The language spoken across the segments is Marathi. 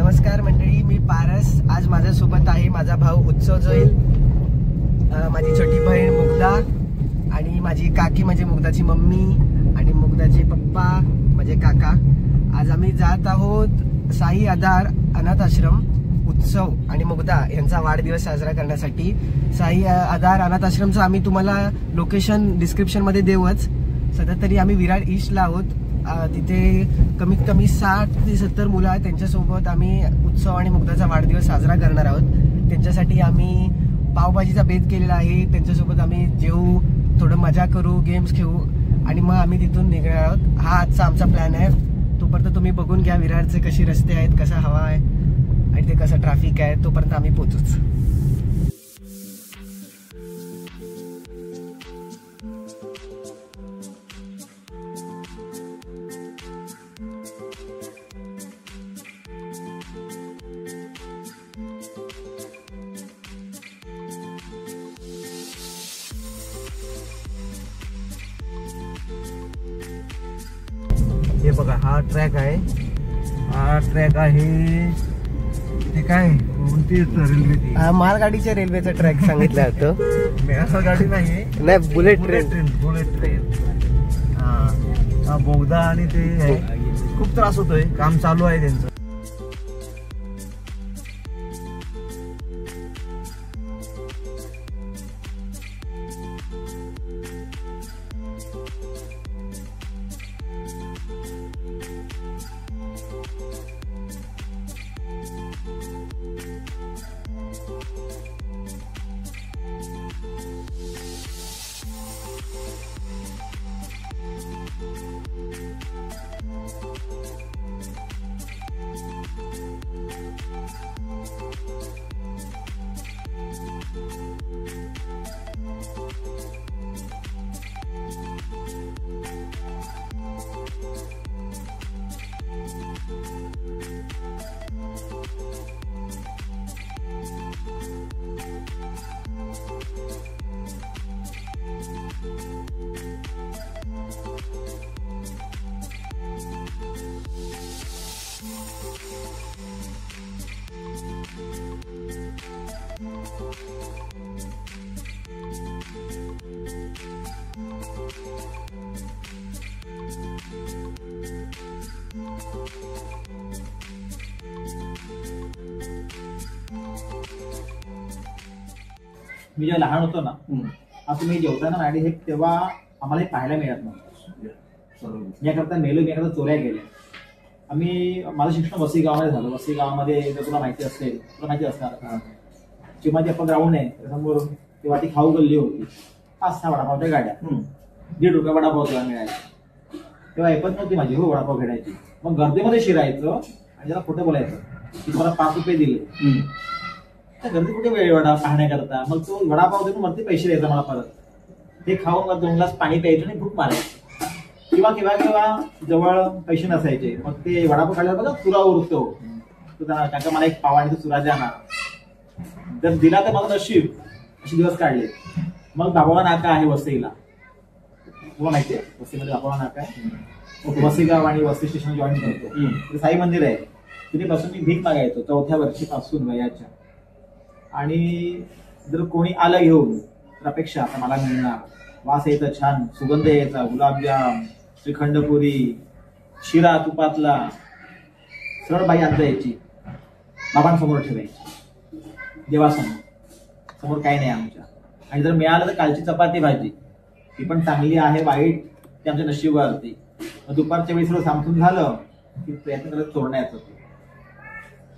नमस्कार मंडळी, मी पारस. आज माझ्यासोबत आहे माझा भाऊ उत्सव जोईल, माझी छोटी बहीण मुग्धा आणि माझी काकी म्हणजे मुग्धाची मम्मी आणि मुग्धाचे पप्पा म्हणजे काका. आज आम्ही जात आहोत साई आधार अनाथ आश्रम. उत्सव आणि मुग्धा यांचा वाढदिवस साजरा करण्यासाठी साई आधार अनाथ आश्रमचं आम्ही तुम्हाला लोकेशन डिस्क्रिप्शन मध्ये देऊच. सध्या तरी आम्ही विरार ईस्टला आहोत. तिथे कमीत कमी 60 ते 70 मुलं आहेत. त्यांच्यासोबत आम्ही उत्सव आणि मुग्धाचा वाढदिवस साजरा करणार आहोत. त्यांच्यासाठी आम्ही पावभाजीचा बेत केलेला आहे. त्यांच्यासोबत आम्ही जेवू, थोडं मजा करू, गेम्स खेळू आणि मग आम्ही तिथून निघणार आहोत. हा आजचा आमचा प्लॅन आहे. तोपर्यंत तुम्ही बघून घ्या विरारचे कसे रस्ते आहेत, कसा हवा आहे आणि ते कसं ट्रॅफिक आहे. तोपर्यंत आम्ही पोहोचूच. हे बघा, हा ट्रॅक आहे. हा ट्रॅक आहे ते काय कोणती रेल्वे ती? मालगाडीच्या रेल्वेचा ट्रॅक सांगितलं होतं. गाडी नाही, बुलेट ट्रेन. Bullet train. हा बोगदा आणि ते खूप त्रास होतोय. काम चालू आहे त्यांचं. मी जेव्हा लहान होतो ना, असं मी जेवताना मॅडी हे तेव्हा आम्हाला हे पाहायला मिळत नव्हतं. याकरता मेलो, मी एखादा चोऱ्या गेल्या. आम्ही माझं शिक्षण वसई गावामध्ये झालं. वसई गावामध्ये जर तुला माहिती असेल, तुला माहिती असणार, चिमाची आपण ग्राउंड आहे त्यासमोर तेव्हा ती खाऊ गल्ली होती. 5-6 वडापावच्या गाड्या, ₹1.5 वडापाव तुला मिळायचा. तेव्हा ऐपत नव्हती माझी हो वडापाव घेण्याची. मग गर्दीमध्ये शिरायचं आणि त्याला खोटं बोलायचं की मला ₹5 दिले. त्या गर्दी कुठे वेळ वडा पाहण्याकरता. मग तो वडापाव देऊन वरती पैसे द्यायचा मला परत. ते खाऊन मग 2 ग्लास पाणी प्यायचं आणि भूक मारायचं. किंवा किंवा किंवा जवळ पैसे नसायचे, मग ते वडापाव खाल्ल्यावर बघा चुरा उरतो. त्याचा मला एक पाव आणि तो चुरा द्या ना, जर दिला तर मला नशीब. असे दिवस काढले. मग बाबा नाका आहे वसईला, तुला माहितीये वसईमध्ये बाबा नाका आहे. वसई गाव आणि वसई स्टेशन जॉईन करतो. साई मंदिर आहे. तिथे पासून मी भीक मागायचो 4थ्या वर्षीपासून वयाच्या. आणि जर कोणी आलं घेऊन तर अपेक्षा आता मला मिळणार. वास यायचा छान, सुगंध यायचा, गुलाबजाम, श्रीखंडपुरी, शिरा तुपातला. सरळ बाई आणता यायची, बाबांसमोर ठेवायची, देवासमोर. समोर काही नाही आमच्या. आणि जर मिळालं तर कालची चपाती भाजी, ती पण चांगली आहे वाईट ते आमच्या नशिबावरती. दुपारच्या वेळी सगळं सामसून झालं की प्रयत्न करत चोरण्याचा होतो.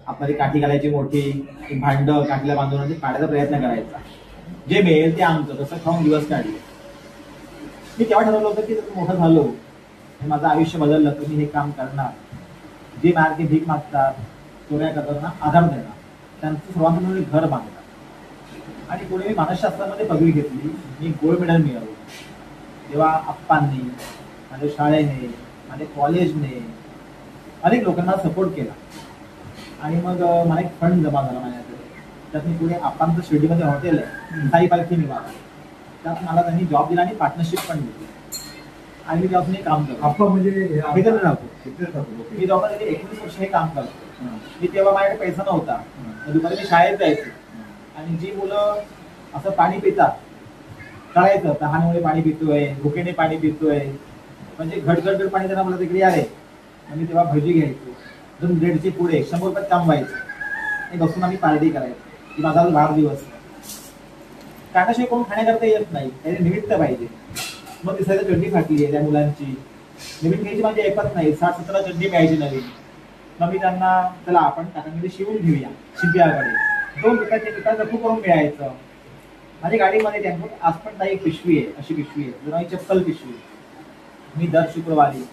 आपल्याला काठी घालायची मोठी, एक भांड काठीला बांधून काढायचा प्रयत्न करायचा. जे मिळेल ते आमचं. तसं खाऊन दिवस काढले. मी तेव्हा ठरवलं होतं की जर मोठं झालो, माझं आयुष्य बदललं तर मी हे काम करणार. जे मार्गे भीक मागतात, चोऱ्या करताना आधार देणार, त्यांचं सर्वांचं मिळून घर बांधणार. आणि पुढे मी मानसशास्त्रामध्ये पदवी घेतली. मी गोल्ड मेडल मिळवलं. तेव्हा आप्पांनी, माझ्या शाळेने, माझ्या कॉलेजने अनेक लोकांना सपोर्ट केला. आणि मग मला एक फंड जमा झाला माझ्याकडे. त्यात मी पुढे आप्पांचं शिर्डीमध्ये हॉटेल आहे, साई पालखी निवास, त्यात मला त्यांनी जॉब दिला आणि पार्टनरशिप पण दिली. आणि मी तेव्हापासून हे काम करतो. आपण म्हणजे इकडे राहतो. इकडे राहतो. मी जवळपास 19 वर्ष हे काम करतो. मी तेव्हा माझ्याकडे पैसा नव्हता. दुपारी मी शाळेत जायचो आणि जी मुलं असं पाणी पितात कळायचं तहानमुळे पाणी पितोय, भुकेने पाणी पितोय, म्हणजे घटघट पाणी त्यांना मला तिकडे आले. मग मी तेव्हा भजी घ्यायचो, 2 ब्रेडचे पुढे 100 रुपयात काम व्हायचं आणि बसून आम्ही पार्टी करायचो की माझा आज वाढदिवस. काटाशिवाय कोण खाण्याकरता येत नाही, त्याने निमित्त पाहिजे. मग दिसायचं चड्डी फाटली आहे त्या मुलांची, नवीन घ्यायची माझी ऐकत नाही. 60-70 चड्डी मिळायची नवीन. मग मी त्यांना चला आपण काकांमध्ये शिवून घेऊया शिंप्याकडे. 2 रुपयाचे पिकाचं खूप करून मिळायचं. माझ्या गाडीमध्ये टेम्पोत आज पण एक पिशवी आहे, अशी पिशवी आहे, जर माझी चप्पल पिशवी. मी दर शुक्रवारी,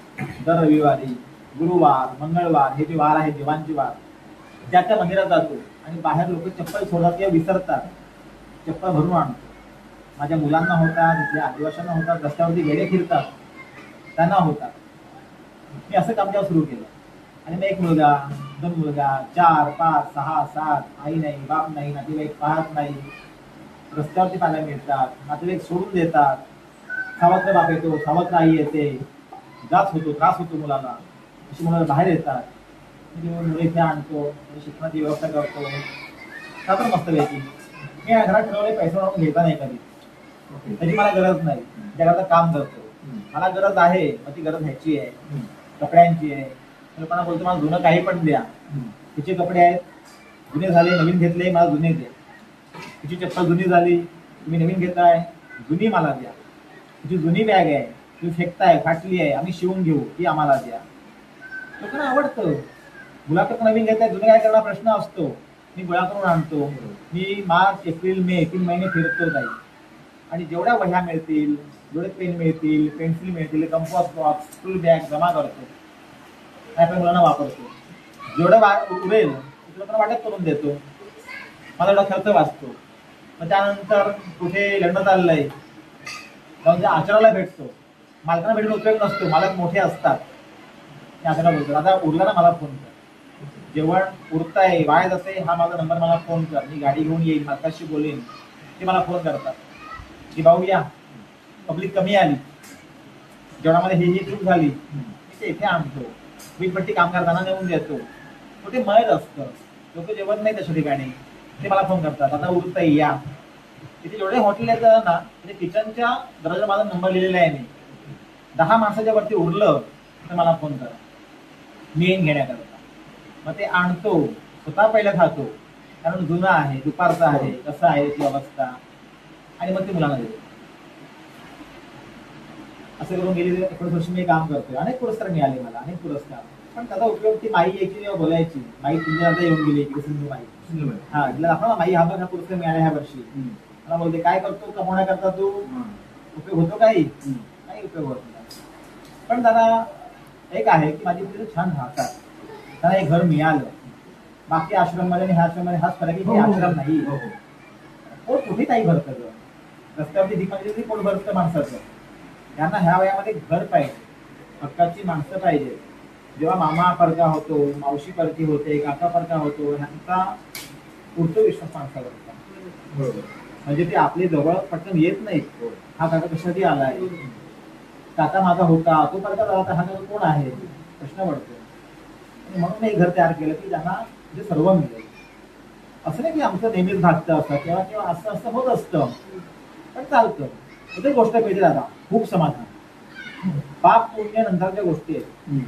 दर रविवारी, गुरुवार, मंगळवार हे जे वार आहेत देवांचे वार, त्या त्या मंदिरात जातो आणि बाहेर लोक चप्पल सोडतात किंवा विसरतात, चप्पल भरून आणतो. माझ्या मुलांना होतात, तिथल्या आदिवाशांना होतात, रस्त्यावरती गेले फिरतात त्यांना होतात. मी असं काम तेव्हा सुरू केलं. आणि मग 1 मुलगा, 2 मुलगा, 4, 5, 6, 7, आई नाही, बाप नाही, नातेवाईक पाहत नाही, रस्त्यावरती पाहायला मिळतात, नातेवाईक सोडून देतात, सावत्र बाप येतो, सावत्र आई येते, त्रास होतो मुलाला, अशी मुलं बाहेर येतात. मुलं इथे आणतो, शिक्षणाची व्यवस्था करतो, तर मस्तपैकी. मी या घरात ठरवले पैसा म्हणून घेता नाही कधी, त्याची मला गरज नाही, जगाचं काम करतो. मला गरज आहे, मग ती गरज ह्याची आहे, कपड्यांची आहे. लोकांना बोलतो मला जुनं काही पण द्या, तिचे कपडे आहेत जुने झाले, नवीन घेतले मला जुने द्या. तिची चप्पल जुनी झाली, तुम्ही नवीन घेताय, जुनी मला द्या. तिची जुनी बॅग आहे, तुम्ही फेकताय, फाटली आहे, आम्ही शिवून घेऊ, ती आम्हाला द्या. लोकांना आवडतं. मुलाकडे नवीन घेताय, जुने काय करणार प्रश्न असतो. मी गोळा करून आणतो. मी मार्च, एप्रिल, मे 3 महिने फिरतो जाईल आणि जेवढ्या वह्या मिळतील, जेवढे पेन मिळतील, पेन्सिल मिळतील, कंपास बॉक्स, स्कूल बॅग जमा करतो, आपल्या मुलांना वापरतो. जेवढं उरेल लोकांना वाटप करून देतो. माझा एवढा खर्च वाचतो. मग त्यानंतर कुठे लग्न चाललंय म्हणजे आचाराला भेटतो. मालकांना भेटून उपयोग नसतो, मालक मोठे असतात, ते आचाराला बोलतो आता उरला ना मला फोन कर, जेवण उरताय वाया जाते, हा माझा नंबर मला फोन कर, मी गाडी घेऊन येईल, मालकाशी बोलेन. ते मला फोन करतात की भाऊ या, पब्लिक कमी आली, जेवणामध्ये ही चूक झाली, मी ते इथे आणतो, वीजपट्टी काम करताना नेऊन देतो. कुठे मळत असतं, लोक जेवण नाही तशा ठिकाणी, ते मला फोन करतात आता उरतंय या. तिथे जेवढे हॉटेल आहेत ना, म्हणजे किचनच्या दरवाजा माझा नंबर लिहिलेला आहे. मी 10 माणसाच्या वरती उरलं तर मला फोन करा, मी येईन घेण्याकरता. मग ते आणतो, स्वतः पहिलं खातो, कारण जुनं आहे, दुपारचं आहे, कसं आहे ती अवस्था, आणि मग ते मुलांना देतो. असं करून गेली 19 वर्ष मी काम करतोय. अनेक पुरस्कार मिळाले मला, अनेक पुरस्कार. पण त्याचा उपयोग ती माई यायची जेव्हा बोलायची, माई तुमच्या आता येऊन गेली इकडे, सिंधू माई, हा तिला दाखवा माई हा बघ हा पुरस्कार मिळाला ह्या वर्षी. मला बोलते काय करतो कमवण्याकरता तू, उपयोग होतो काही नाही, उपयोग होत नाही. पण दादा एक आहे की माझी मुलं छान राहतात, त्यांना एक घर मिळालं. बाकी आश्रममध्ये आणि ह्या आश्रममध्ये हाच फरक आहे की आश्रम नाही, पोट कुठे काही भरतं. रस्त्यावरती दिमाग पोट भरतं माणसाचं. त्यांना ह्या वयामध्ये घर पाहिजे, हक्काची माणसं पाहिजे. जेव्हा मामा परका होतो, मावशी परकी होते, काका परका होतो, ह्यांचा पुढचा विश्वास माणसावर होता. म्हणजे ते आपले जवळ पटकन येत नाहीत. हा काका कशासाठी आलाय, काका माझा होता, तो परका झाला, हा काका कोण आहे, प्रश्न पडतो. म्हणून मी घर तयार केलं की ज्यांना जे सर्व मिळेल. असं नाही की आमचं नेहमीच भागतं असं किंवा किंवा असं असं होत असतं, पण चालतं. कुठे गोष्ट मिळते दादा, खूप समाधान. पाप पुण्य नंतरच्या गोष्टी आहेत,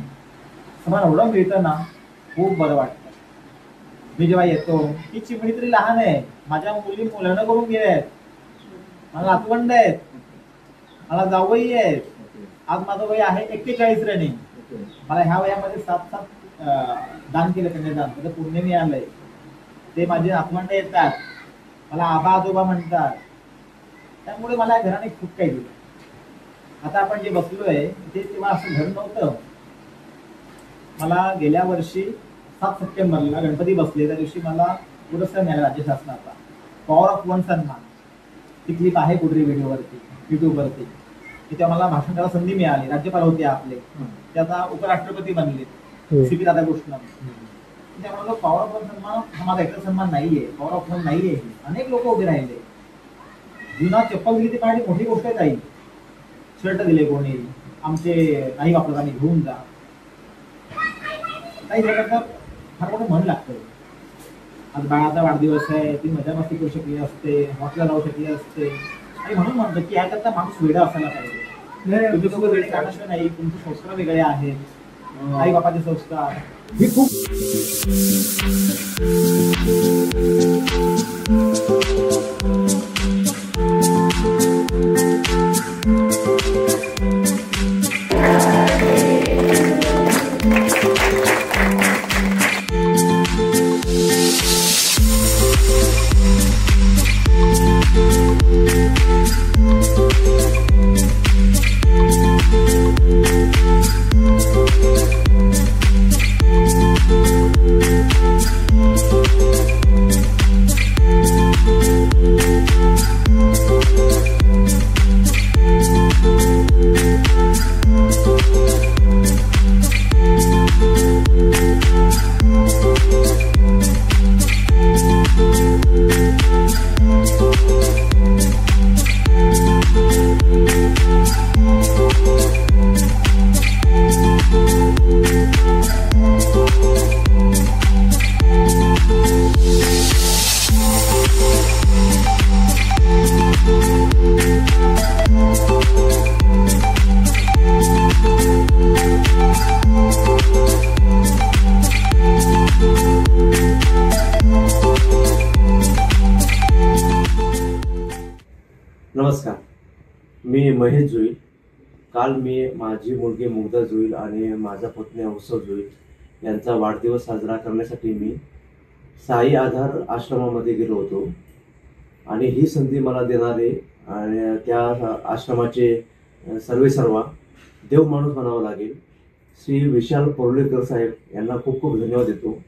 समाधान एवढं मिळतं ना, खूप बरं वाटतं. मी जेव्हा येतो, ही चिमणी तरी लहान आहे, माझ्या मुली मुलांना करून गेल्यात, मला नातवंड आहेत, मला जावई आहेत. आज माझं वय आहे 41 रनिंग. मला ह्या वयामध्ये 7 दान केलं, कन्यादान, त्याचं पुण्य मिळालंय. ते माझे नातवंड येतात, मला आबा आजोबा म्हणतात. त्यामुळे मला या घराने खूप काही दिलं. आता आपण जे बसलोय ते तेव्हा असं घर नव्हतं. मला गेल्या वर्षी 7 सप्टेंबरला गणपती बसले, त्या दिवशी मला पुरस्कार मिळाला राज्य शासनाचा, पॉवर ऑफ वन सन्मान. ती क्लिप आहे कुठे व्हिडिओवरती, युट्यूबवरती. तिथे मला भाषण करायला संधी मिळाली. राज्यपाल होते आपले, ते आता उपराष्ट्रपती बनले, CP राधाकृष्णन. त्यामुळे पॉवर ऑफ वन सन्मान हा माझा एकच सन्मान नाहीये, पॉवर ऑफ वन नाहीये. अनेक लोक उभे राहिले. जुना चप्पल दिली ती पाहिजे मोठी गोष्ट आहे. काही शर्ट दिले कोणी, आमचे नाही वापरत आम्ही घेऊन जा. काही त्याकरता फार मोठं मन लागतं. आज बाळाचा वाढदिवस आहे, ती मजा मस्ती करू शकली असते, हॉटेलला जाऊ शकली असते. आणि म्हणून म्हणतो की याकरता माणूस वेगळा असायला पाहिजे. तुम्ही लोक वेगळे राहण्याशिवाय नाही, तुमचे संस्कार वेगळे आहेत, आई बापाचे संस्कार हे खूप. नमस्कार, मी महेश जोईल. काल मी माझी मुलगी मुग्धा जोईल आणि माझा पत्नी उत्सव जोईल यांचा वाढदिवस साजरा करण्यासाठी मी साई आधार आश्रमामध्ये गेलो होतो. आणि ही संधी मला देणारे आणि त्या आश्रमाचे सर्वेसर्वा देव माणूस म्हणावं लागेल श्री विशाल परुळेकर साहेब यांना खूप खूप धन्यवाद देतो.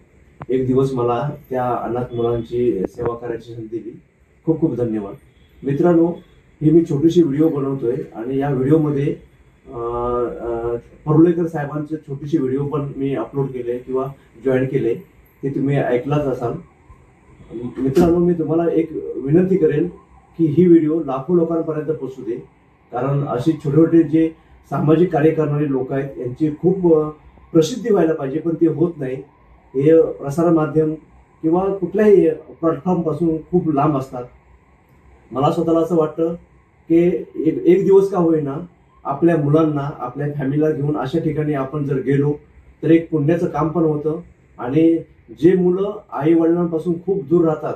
एक दिवस मला त्या अनाथ मुलांची सेवा करायची संधी दिली. खूप खूप धन्यवाद. मित्रांनो, ही मी छोटीशी व्हिडिओ बनवतोय आणि या व्हिडिओमध्ये परुळेकर साहेबांचे छोटीशी व्हिडिओ पण मी अपलोड केले किंवा जॉईन केले, ते तुम्ही ऐकलाच असाल. मित्रांनो, मी तुम्हाला एक विनंती करेन की ही व्हिडिओ लाखो लोकांपर्यंत पोहोचू दे. कारण अशी छोटे छोटे जे सामाजिक कार्य करणारे लोक आहेत यांची खूप प्रसिद्धी व्हायला पाहिजे, पण ते होत नाही. हे प्रसार माध्यम किंवा कुठल्याही प्लॅटफॉर्म पासून खूप लांब असतात. मला स्वतःला असं वाटतं की एक दिवस का होईना आपल्या मुलांना, आपल्या फॅमिलीला घेऊन अशा ठिकाणी आपण जर गेलो तर एक पुण्याचं काम पण होतं. आणि जे मुलं आई वडिलांपासून खूप दूर राहतात,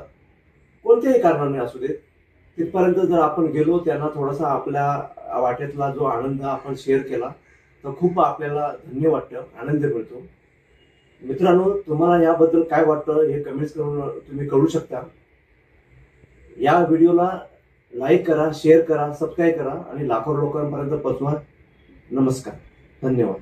कोणत्याही कारणाने असू देत, तिथपर्यंत जर आपण गेलो, त्यांना थोडासा आपल्या वाटेतला जो आनंद आपण शेअर केला तर खूप आपल्याला धन्य वाटतं, आनंद मिळतो. मित्रांनो, तुम्हाला याबद्दल काय वाटतं हे कमेंट्स करून तुम्ही कळू शकता. या व्हिडिओला लाईक करा, शेअर करा, सबस्क्राईब करा आणि लाखो लोकांपर्यंत पोहोचवा. नमस्कार, धन्यवाद.